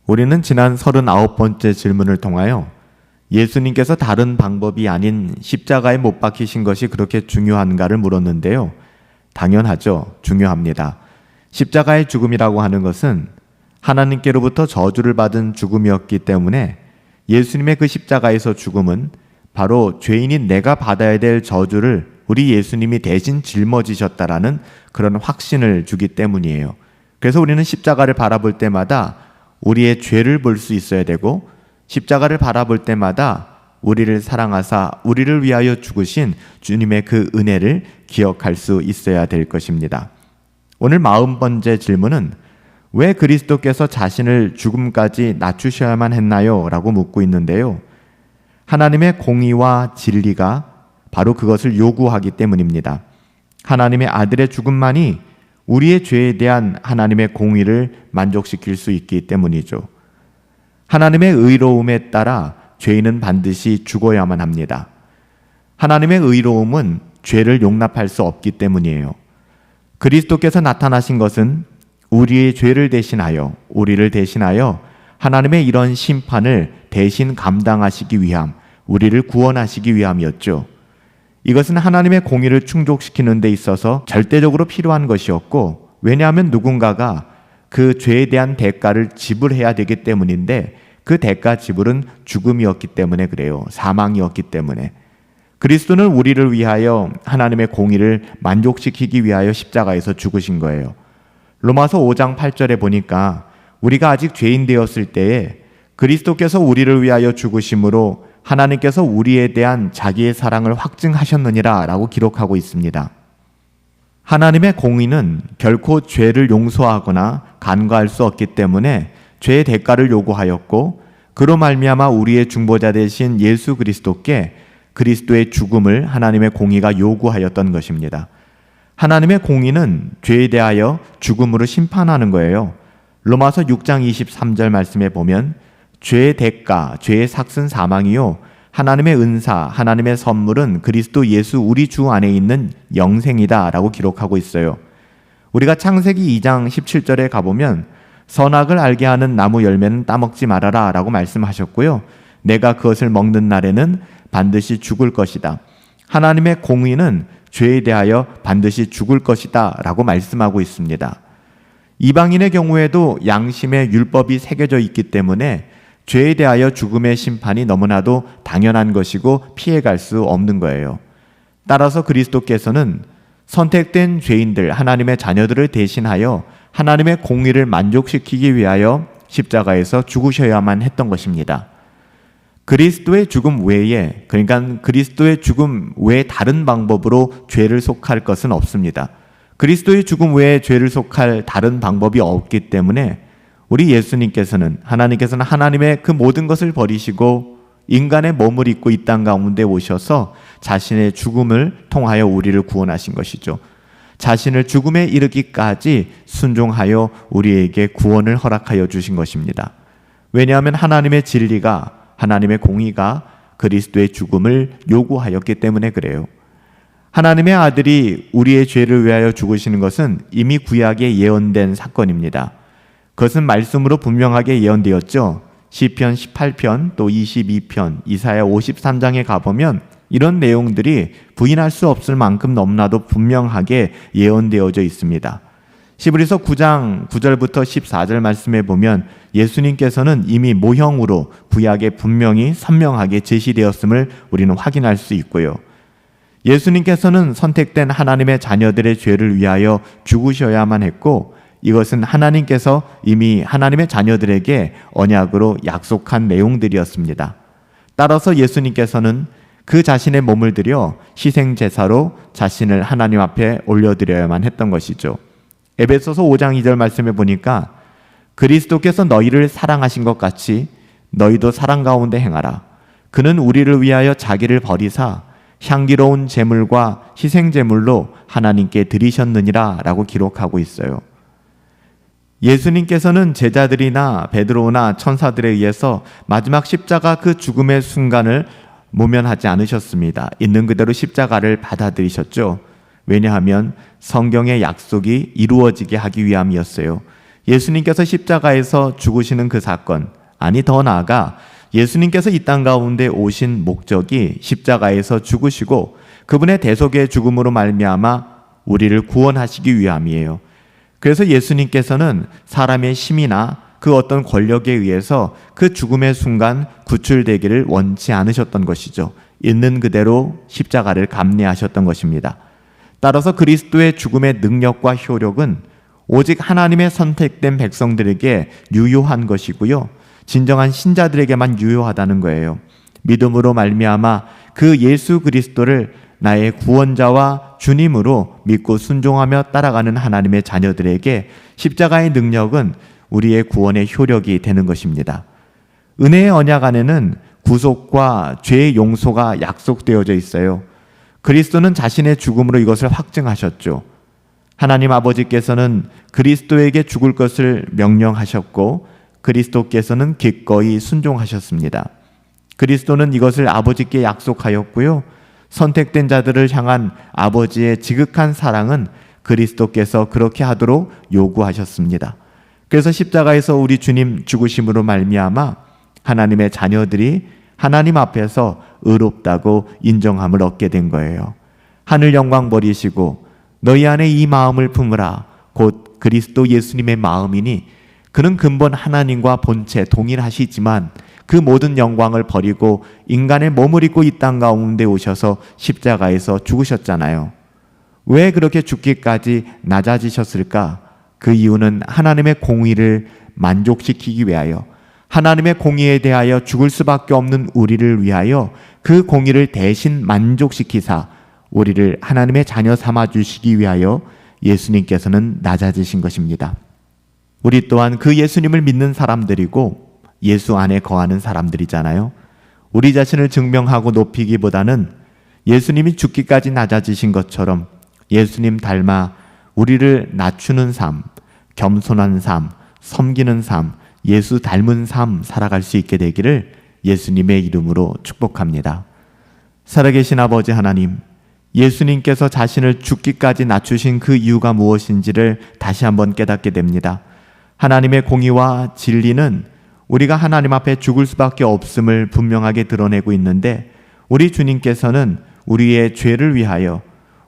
우리는 지난 39번째 질문을 통하여 예수님께서 다른 방법이 아닌 십자가에 못 박히신 것이 그렇게 중요한가를 물었는데요. 당연하죠. 중요합니다. 십자가의 죽음이라고 하는 것은 하나님께로부터 저주를 받은 죽음이었기 때문에 예수님의 그 십자가에서 죽음은 바로 죄인인 내가 받아야 될 저주를 우리 예수님이 대신 짊어지셨다라는 그런 확신을 주기 때문이에요. 그래서 우리는 십자가를 바라볼 때마다 우리의 죄를 볼 수 있어야 되고, 십자가를 바라볼 때마다 우리를 사랑하사 우리를 위하여 죽으신 주님의 그 은혜를 기억할 수 있어야 될 것입니다. 오늘 40번째 질문은 왜 그리스도께서 자신을 죽음까지 낮추셔야만 했나요? 라고 묻고 있는데요. 하나님의 공의와 진리가 바로 그것을 요구하기 때문입니다. 하나님의 아들의 죽음만이 우리의 죄에 대한 하나님의 공의를 만족시킬 수 있기 때문이죠. 하나님의 의로움에 따라 죄인은 반드시 죽어야만 합니다. 하나님의 의로움은 죄를 용납할 수 없기 때문이에요. 그리스도께서 나타나신 것은 우리의 죄를 대신하여, 우리를 대신하여 하나님의 이런 심판을 대신 감당하시기 위함, 우리를 구원하시기 위함이었죠. 이것은 하나님의 공의를 충족시키는 데 있어서 절대적으로 필요한 것이었고, 왜냐하면 누군가가 그 죄에 대한 대가를 지불해야 되기 때문인데, 그 대가 지불은 죽음이었기 때문에 그래요. 사망이었기 때문에. 그리스도는 우리를 위하여 하나님의 공의를 만족시키기 위하여 십자가에서 죽으신 거예요. 로마서 5장 8절에 보니까 우리가 아직 죄인 되었을 때에 그리스도께서 우리를 위하여 죽으심으로 하나님께서 우리에 대한 자기의 사랑을 확증하셨느니라 라고 기록하고 있습니다. 하나님의 공의는 결코 죄를 용서하거나 간과할 수 없기 때문에 죄의 대가를 요구하였고, 그로 말미암아 우리의 중보자 되신 예수 그리스도께 그리스도의 죽음을 하나님의 공의가 요구하였던 것입니다. 하나님의 공의는 죄에 대하여 죽음으로 심판하는 거예요. 로마서 6장 23절 말씀에 보면 죄의 대가, 죄의 삭은 사망이요 하나님의 은사, 하나님의 선물은 그리스도 예수 우리 주 안에 있는 영생이다 라고 기록하고 있어요. 우리가 창세기 2장 17절에 가보면 선악을 알게 하는 나무 열매는 따먹지 말아라 라고 말씀하셨고요. 내가 그것을 먹는 날에는 반드시 죽을 것이다. 하나님의 공의는 죄에 대하여 반드시 죽을 것이다 라고 말씀하고 있습니다. 이방인의 경우에도 양심의 율법이 새겨져 있기 때문에 죄에 대하여 죽음의 심판이 너무나도 당연한 것이고 피해갈 수 없는 거예요. 따라서 그리스도께서는 선택된 죄인들, 하나님의 자녀들을 대신하여 하나님의 공의를 만족시키기 위하여 십자가에서 죽으셔야만 했던 것입니다. 그리스도의 죽음 외에, 그러니까 그리스도의 죽음 외에 다른 방법으로 죄를 속할 것은 없습니다. 그리스도의 죽음 외에 죄를 속할 다른 방법이 없기 때문에 우리 예수님께서는, 하나님께서는 하나님의 그 모든 것을 버리시고 인간의 몸을 입고 이 땅 가운데 오셔서 자신의 죽음을 통하여 우리를 구원하신 것이죠. 자신을 죽음에 이르기까지 순종하여 우리에게 구원을 허락하여 주신 것입니다. 왜냐하면 하나님의 진리가, 하나님의 공의가 그리스도의 죽음을 요구하였기 때문에 그래요. 하나님의 아들이 우리의 죄를 위하여 죽으시는 것은 이미 구약에 예언된 사건입니다. 그것은 말씀으로 분명하게 예언되었죠. 시편 18편 또 22편 이사야 53장에 가보면 이런 내용들이 부인할 수 없을 만큼 너무나도 분명하게 예언되어져 있습니다. 시브리서 9장 9절부터 14절 말씀에 보면 예수님께서는 이미 모형으로 구약에 분명히 선명하게 제시되었음을 우리는 확인할 수 있고요. 예수님께서는 선택된 하나님의 자녀들의 죄를 위하여 죽으셔야만 했고, 이것은 하나님께서 이미 하나님의 자녀들에게 언약으로 약속한 내용들이었습니다. 따라서 예수님께서는 그 자신의 몸을 들여 희생제사로 자신을 하나님 앞에 올려드려야만 했던 것이죠. 에베소서 5장 2절 말씀에 보니까 그리스도께서 너희를 사랑하신 것 같이 너희도 사랑 가운데 행하라. 그는 우리를 위하여 자기를 버리사 향기로운 제물과 희생제물로 하나님께 드리셨느니라 라고 기록하고 있어요. 예수님께서는 제자들이나 베드로나 천사들에 의해서 마지막 십자가 그 죽음의 순간을 모면하지 않으셨습니다. 있는 그대로 십자가를 받아들이셨죠. 왜냐하면 성경의 약속이 이루어지게 하기 위함이었어요. 예수님께서 십자가에서 죽으시는 그 사건, 아니 더 나아가 예수님께서 이 땅 가운데 오신 목적이 십자가에서 죽으시고 그분의 대속의 죽음으로 말미암아 우리를 구원하시기 위함이에요. 그래서 예수님께서는 사람의 힘이나 그 어떤 권력에 의해서 그 죽음의 순간 구출되기를 원치 않으셨던 것이죠. 있는 그대로 십자가를 감내하셨던 것입니다. 따라서 그리스도의 죽음의 능력과 효력은 오직 하나님의 선택된 백성들에게 유효한 것이고요. 진정한 신자들에게만 유효하다는 거예요. 믿음으로 말미암아 그 예수 그리스도를 나의 구원자와 주님으로 믿고 순종하며 따라가는 하나님의 자녀들에게 십자가의 능력은 우리의 구원의 효력이 되는 것입니다. 은혜의 언약 안에는 구속과 죄의 용서가 약속되어져 있어요. 그리스도는 자신의 죽음으로 이것을 확증하셨죠. 하나님 아버지께서는 그리스도에게 죽을 것을 명령하셨고 그리스도께서는 기꺼이 순종하셨습니다. 그리스도는 이것을 아버지께 약속하였고요. 선택된 자들을 향한 아버지의 지극한 사랑은 그리스도께서 그렇게 하도록 요구하셨습니다. 그래서 십자가에서 우리 주님 죽으심으로 말미암아 하나님의 자녀들이 하나님 앞에서 의롭다고 인정함을 얻게 된 거예요. 하늘 영광 버리시고 너희 안에 이 마음을 품으라 곧 그리스도 예수님의 마음이니 그는 근본 하나님과 본체 동일하시지만 그 모든 영광을 버리고 인간의 몸을 입고 이 땅 가운데 오셔서 십자가에서 죽으셨잖아요. 왜 그렇게 죽기까지 낮아지셨을까? 그 이유는 하나님의 공의를 만족시키기 위하여, 하나님의 공의에 대하여 죽을 수밖에 없는 우리를 위하여 그 공의를 대신 만족시키사 우리를 하나님의 자녀 삼아 주시기 위하여 예수님께서는 낮아지신 것입니다. 우리 또한 그 예수님을 믿는 사람들이고 예수 안에 거하는 사람들이잖아요. 우리 자신을 증명하고 높이기보다는 예수님이 죽기까지 낮아지신 것처럼 예수님 닮아 우리를 낮추는 삶, 겸손한 삶, 섬기는 삶, 예수 닮은 삶 살아갈 수 있게 되기를 예수님의 이름으로 축복합니다. 살아계신 아버지 하나님, 예수님께서 자신을 죽기까지 낮추신 그 이유가 무엇인지를 다시 한번 깨닫게 됩니다. 하나님의 공의와 진리는 우리가 하나님 앞에 죽을 수밖에 없음을 분명하게 드러내고 있는데 우리 주님께서는 우리의 죄를 위하여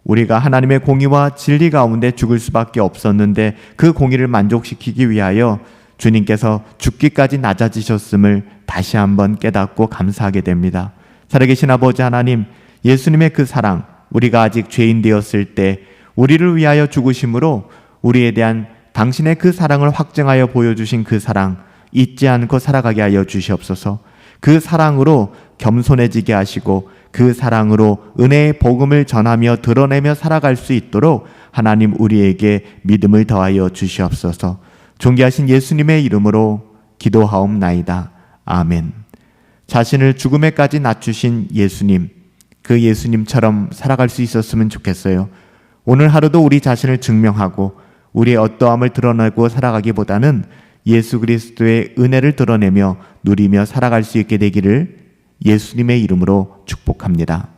우리가 하나님의 공의와 진리 가운데 죽을 수밖에 없었는데 그 공의를 만족시키기 위하여 주님께서 죽기까지 낮아지셨음을 다시 한번 깨닫고 감사하게 됩니다. 살아계신 아버지 하나님, 예수님의 그 사랑, 우리가 아직 죄인 되었을 때 우리를 위하여 죽으심으로 우리에 대한 당신의 그 사랑을 확증하여 보여주신 그 사랑 잊지 않고 살아가게 하여 주시옵소서. 그 사랑으로 겸손해지게 하시고 그 사랑으로 은혜의 복음을 전하며 드러내며 살아갈 수 있도록 하나님 우리에게 믿음을 더하여 주시옵소서. 존귀하신 예수님의 이름으로 기도하옵나이다. 아멘. 자신을 죽음에까지 낮추신 예수님, 그 예수님처럼 살아갈 수 있었으면 좋겠어요. 오늘 하루도 우리 자신을 증명하고 우리의 어떠함을 드러내고 살아가기보다는 예수 그리스도의 은혜를 드러내며 누리며 살아갈 수 있게 되기를 예수님의 이름으로 축복합니다.